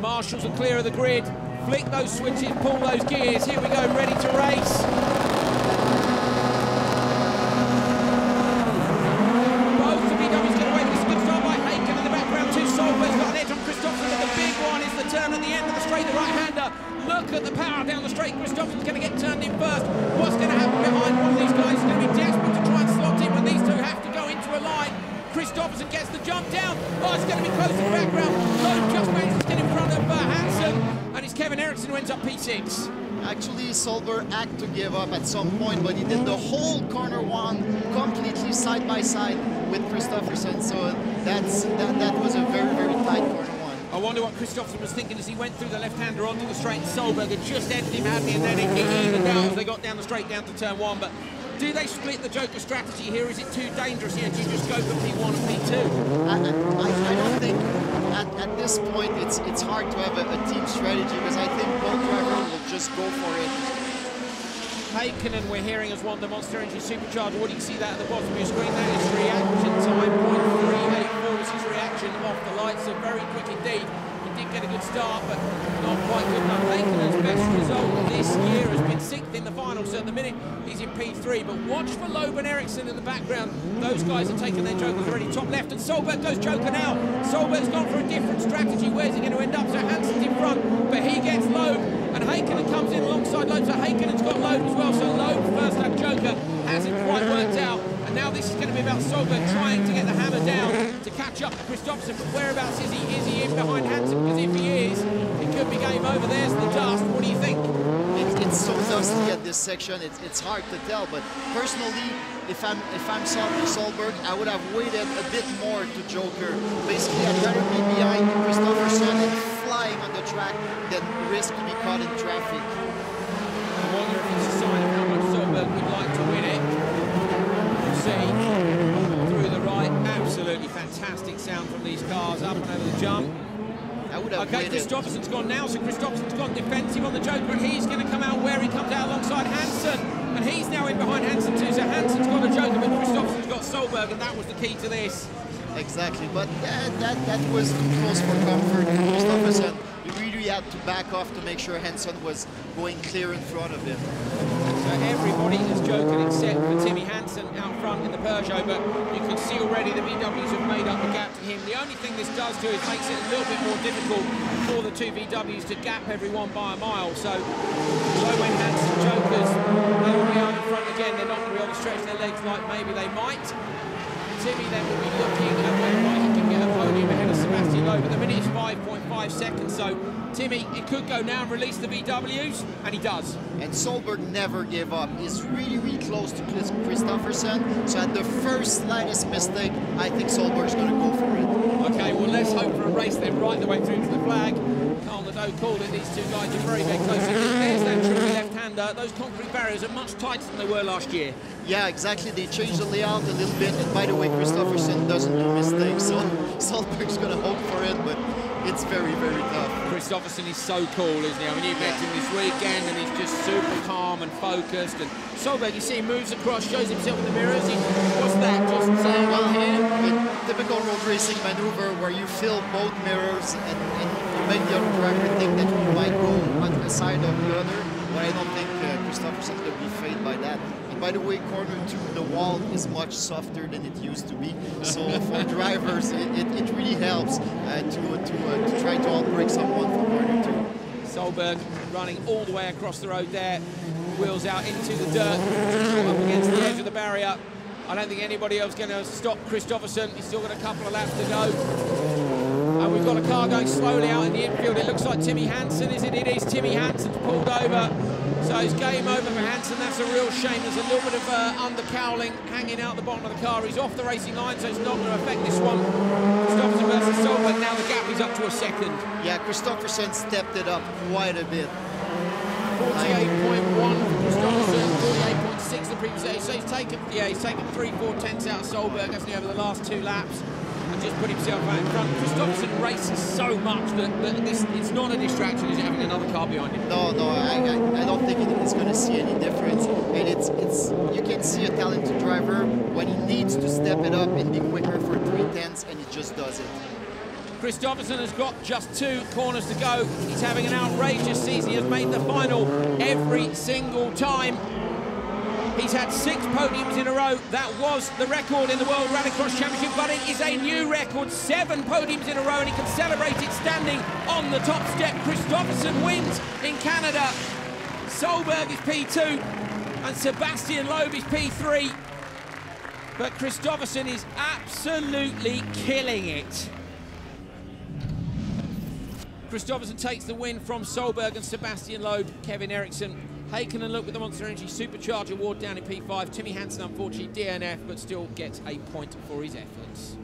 marshals are clear of the grid. Flick those switches, pull those gears. Here we go, ready to race. Both the VW's get away with this good start by Haken in the background. Two Solberg's got an edge on Christopherson, but the big one is the turn at the end of the straight, the right-hander. Look at the power down the straight. Christopherson's going to get turned in first. What's going to happen behind one of these guys? Is going to be desperate to try and slot in when these two have to go into a line. Christopherson gets the jump down. Oh, it's going to be close in the background. Lowe just manages to get in front of Hansen, and it's Kevin Eriksson who ends up P6. Actually, Solberg had to give up at some point, but he did the whole corner one completely side by side with Christopherson. So that was a very, very tight corner one. I wonder what Christopherson was thinking as he went through the left-hander onto the straight. Solberg had just edged him, hadn't he? And then it evened out as they got down the straight down to turn one. But do they split the Joker strategy here? Is it too dangerous here? Do you just go for P1 and P2? I don't think at this point it's hard to have a team strategy, because I think both drivers will just go for it. Hakkinen, we're hearing, has won the Monster Energy Supercharged. What do you see that at the bottom of your screen? That is reaction time, 0.384 is his reaction off the lights, so very quick indeed. He did get a good start, but not quite good enough. Hakinen's best result this year has been 6th in the final, so at the minute he's in P3. But watch for Loeb and Eriksson in the background. Those guys are taking their Jokers already. Top left, and Solberg goes Joker now. Solberg's gone for a different strategy. Where's he going to end up? So Hansen's in front, but he gets Loeb, and Hakkinen comes in alongside Loeb, so Hakkinen's got Loeb as well. So Loeb's first lap Joker hasn't quite worked out, and now this is going to be about Solberg trying to get the hammer down to catch up to Christopherson. But whereabouts is he? Is he in behind Hansen? Because if he is, it could be game over. There's the dust. What do you think? It's so dusty at this section. It's hard to tell. But personally, if I'm Solberg, I would have waited a bit more to Joker. Basically, I'd rather be behind Christopherson and flying on the track than risk to be caught in traffic. I wonder if it's a sign of how much Solberg would like to win it. We'll see. Through the right, absolutely fantastic sound from these cars up and over the jump. Okay, Christopherson's gone now, so Christopherson's gone defensive on the Joker, and he's going to come out where he comes out alongside Hansen. And he's now in behind Hansen too, so Hansen's got a Joker, but Christopherson's got Solberg, and that was the key to this. Exactly, but that was too close for comfort. Christopherson, he really had to back off to make sure Hansen was going clear in front of him. So everybody is joking except for Timmy Hansen out front in the Peugeot, but you can see already the VWs have made up the gap to him. The only thing this does do is makes it a little bit more difficult for the two VWs to gap everyone by a mile. So when Hansen Jokers, they will be out in front again. They're not going to be able to stretch their legs like maybe they might. Timmy then will be looking at whether or not he can get a podium ahead of Sebastian Loeb. At the minute it's 5.5 seconds, so Timmy, it could go now and release the VWs, and he does. And Solberg never gave up. He's really, really close to Christopherson, so at the first slightest mistake, I think Solberg's going to go for it. Okay, well, let's hope for a race then right the way through to the flag. Carl Nadeau called it. These two guys are very, very close. There's that true left-hander. Those concrete barriers are much tighter than they were last year. Yeah, exactly. They changed the layout a little bit, and by the way, Christopherson doesn't do mistakes, so Solberg's going to hope for it, but it's very, very tough. Christopherson is so cool, isn't he? I mean, you've met him this weekend, and he's just super calm and focused. And Solberg, you see, he moves across, shows himself in the mirrors. What's that? Just saying, well, here, the typical road racing maneuver where you fill both mirrors and you make the other driver think that you might go on the side of the other. But I don't think Christopherson will be fazed by that. And by the way, corner 2, the wall is much softer than it used to be. So for drivers, it really helps to try to outbrake someone from corner 2. Solberg running all the way across the road there. Wheels out into the dirt, up against the edge of the barrier. I don't think anybody else is going to stop Christopherson. He's still got a couple of laps to go. And we've got a car going slowly out in the infield. It looks like Timmy Hansen, is it? It is. Timmy Hansen's pulled over. So it's game over for Hansen. That's a real shame. There's a little bit of undercowling hanging out the bottom of the car. He's off the racing line, so it's not going to affect this one. Christopherson versus Solberg. Now the gap is up to a second. Yeah, Christopherson stepped it up quite a bit. 48.1 for Christopherson, 48.6 the previous day. So he's taken 3/4 tenths out of Solberg, hasn't he, over the last 2 laps, and just put himself out in front. Christopherson races so much that it's not a distraction, is it, having another car behind him? No, I don't think it's going to see any difference. And it's you can see a talented driver when he needs to step it up and be quicker for 3/10, and he just does it. Kristoffersen has got just 2 corners to go. He's having an outrageous season. He has made the final every single time. He's had 6 podiums in a row. That was the record in the World Rallycross Championship, but it is a new record. 7 podiums in a row, and he can celebrate it standing on the top step. Kristoffersen wins in Canada. Solberg is P2, and Sebastian Loeb is P3. But Kristoffersen is absolutely killing it. Kristoffersen takes the win from Solberg and Sebastian Loeb. Kevin Eriksson, Heikkinen look with the Monster Energy Supercharger award down in P5. Timmy Hansen, unfortunately, DNF, but still gets a point for his efforts.